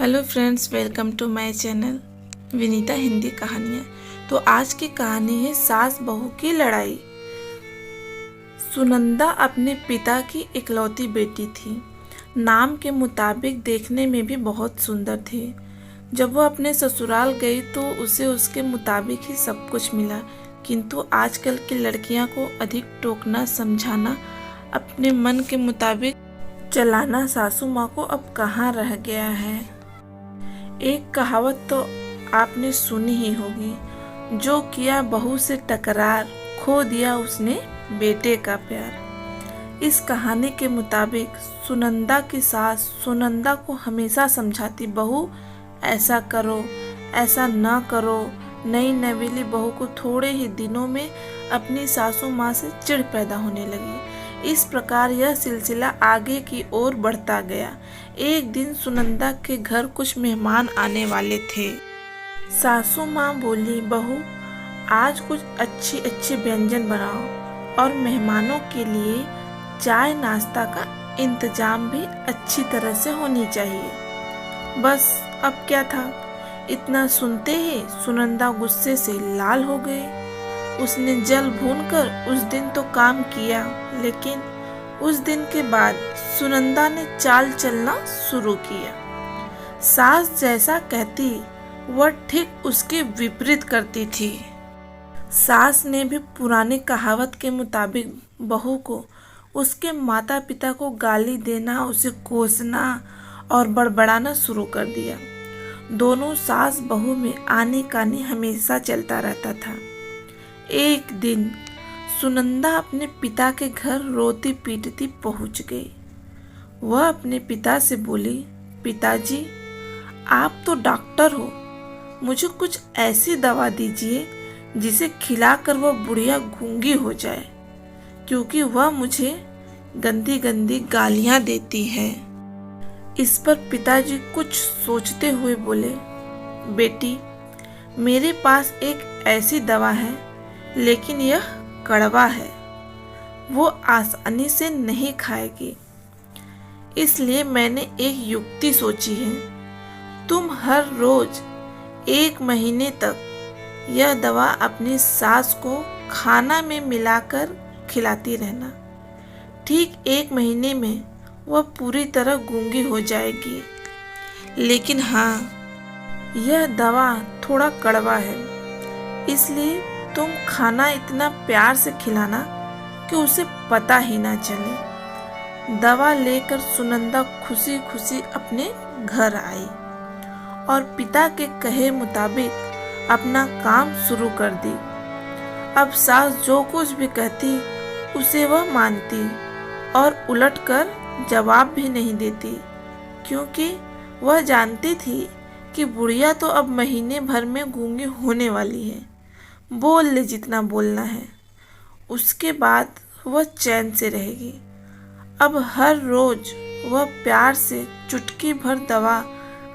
Hello friends, welcome to my channel Vinita Hindi कहानियाँ। तो आज की कहानी है सास बहू की लड़ाई। सुनंदा अपने पिता की इकलौती बेटी थी। नाम के मुताबिक देखने में भी बहुत सुंदर थी। जब वह अपने ससुराल गई तो उसे उसके मुताबिक ही सब कुछ मिला, किंतु आजकल की लड़कियां को अधिक टोकना समझाना, अपने मन के मुताबिक चलाना सासू माँ को अब कहाँ रह गया है। एक कहावत तो आपने सुनी ही होगी, जो किया बहू से टकरार, खो दिया उसने बेटे का प्यार। इस कहानी के मुताबिक सुनंदा की सास सुनंदा को हमेशा समझाती, बहू ऐसा करो, ऐसा ना करो। नई नवेली बहू को थोड़े ही दिनों में अपनी सासू माँ से चिढ़ पैदा होने लगी। इस प्रकार यह सिलसिला आगे की ओर बढ़ता गया। एक दिन सुनंदा के घर कुछ मेहमान आने वाले थे। सासू माँ बोली, बहू आज कुछ अच्छी अच्छी व्यंजन बनाओ और मेहमानों के लिए चाय नाश्ता का इंतजाम भी अच्छी तरह से होनी चाहिए। बस अब क्या था, इतना सुनते ही सुनंदा गुस्से से लाल हो गई। उसने जल भूनकर उस दिन तो काम किया, लेकिन उस दिन के बाद सुनंदा ने चाल चलना शुरू किया। सास जैसा कहती वह ठीक उसके विपरीत करती थी। सास ने भी पुरानी कहावत के मुताबिक बहू को उसके माता पिता को गाली देना, उसे कोसना और बड़बड़ाना शुरू कर दिया। दोनों सास बहू में आने कानी हमेशा चलता रहता था। एक दिन सुनंदा अपने पिता के घर रोती पीटती पहुंच गई। वह अपने पिता से बोली, पिताजी आप तो डॉक्टर हो, मुझे कुछ ऐसी दवा दीजिए जिसे खिलाकर वह बुढ़िया गूंगी हो जाए, क्योंकि वह मुझे गंदी गंदी गालियां देती है। इस पर पिताजी कुछ सोचते हुए बोले, बेटी मेरे पास एक ऐसी दवा है, लेकिन यह कड़वा है, वो आसानी से नहीं खाएगी। इसलिए मैंने एक युक्ति सोची है। तुम हर रोज 1 महीने तक यह दवा अपनी सास को खाना में मिलाकर खिलाती रहना। ठीक 1 महीने में वह पूरी तरह गूंगी हो जाएगी। लेकिन हाँ, यह दवा थोड़ा कड़वा है, इसलिए तुम खाना इतना प्यार से खिलाना कि उसे पता ही ना चले। दवा लेकर सुनंदा खुशी खुशी अपने घर आई और पिता के कहे मुताबिक अपना काम शुरू कर दी। अब सास जो कुछ भी कहती उसे वह मानती और उलटकर जवाब भी नहीं देती, क्योंकि वह जानती थी कि बुढ़िया तो अब महीने भर में गूंगी होने वाली है। बोल ले जितना बोलना है, उसके बाद वह चैन से रहेगी। अब हर रोज वह प्यार से चुटकी भर दवा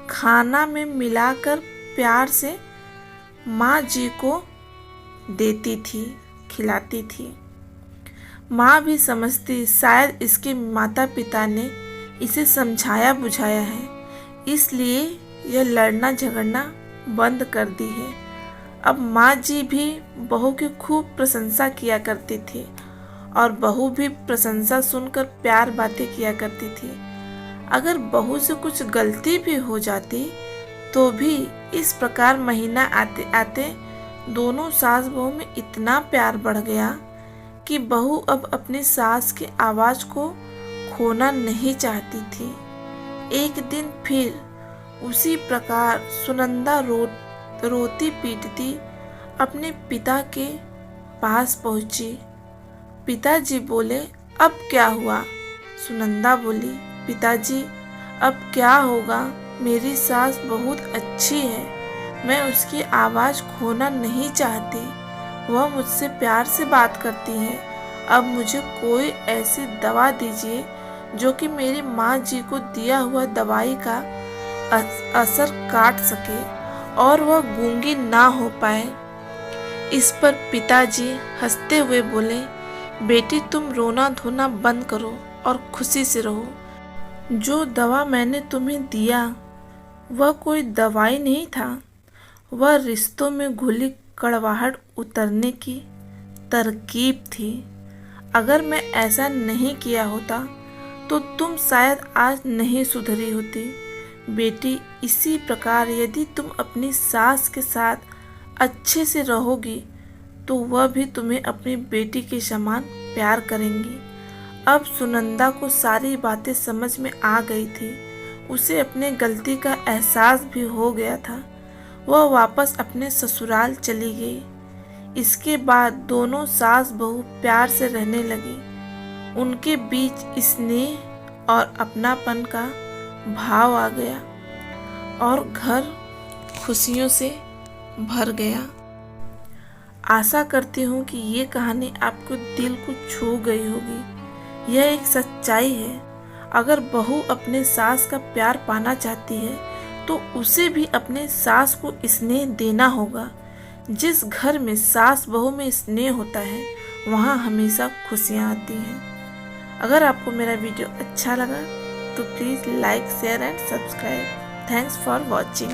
खाना में मिलाकर प्यार से माँ जी को देती थी, खिलाती थी। माँ भी समझती शायद इसके माता पिता ने इसे समझाया बुझाया है, इसलिए यह लड़ना झगड़ना बंद कर दी है। अब माँ जी भी बहू की खूब प्रशंसा किया करती थी और बहू भी प्रशंसा सुनकर प्यार बातें किया करती थी। अगर बहू से कुछ गलती भी हो जाती तो भी इस प्रकार महीना आते आते दोनों सास बहू में इतना प्यार बढ़ गया कि बहू अब अपनी सास की आवाज़ को खोना नहीं चाहती थी। एक दिन फिर उसी प्रकार सुनंदा रोती पीटती अपने पिता के पास पहुंची। पिताजी बोले, अब क्या हुआ? सुनंदा बोली, पिताजी अब क्या होगा, मेरी सास बहुत अच्छी है, मैं उसकी आवाज़ खोना नहीं चाहती, वह मुझसे प्यार से बात करती है। अब मुझे कोई ऐसी दवा दीजिए जो कि मेरी माँ जी को दिया हुआ दवाई का असर काट सके और वह गूंगी ना हो पाए। इस पर पिताजी हंसते हुए बोले, बेटी तुम रोना धोना बंद करो और खुशी से रहो। जो दवा मैंने तुम्हें दिया वह कोई दवाई नहीं था, वह रिश्तों में घुली कड़वाहट उतरने की तरकीब थी। अगर मैं ऐसा नहीं किया होता तो तुम शायद आज नहीं सुधरी होती। बेटी, इसी प्रकार यदि तुम अपनी सास के साथ अच्छे से रहोगी तो वह भी तुम्हें अपनी बेटी के समान प्यार करेंगी। अब सुनंदा को सारी बातें समझ में आ गई थी। उसे अपने गलती का एहसास भी हो गया था। वह वापस अपने ससुराल चली गई। इसके बाद दोनों सास बहू प्यार से रहने लगी। उनके बीच स्नेह और अपनापन का भाव आ गया और घर खुशियों से भर गया। आशा करती हूँ कि ये कहानी आपको दिल को छू गई होगी। यह एक सच्चाई है। अगर बहू अपने सास का प्यार पाना चाहती है तो उसे भी अपने सास को स्नेह देना होगा। जिस घर में सास बहू में स्नेह होता है वहाँ हमेशा खुशियाँ आती हैं। अगर आपको मेरा वीडियो अच्छा लगा तो please like, share and subscribe. Thanks for watching.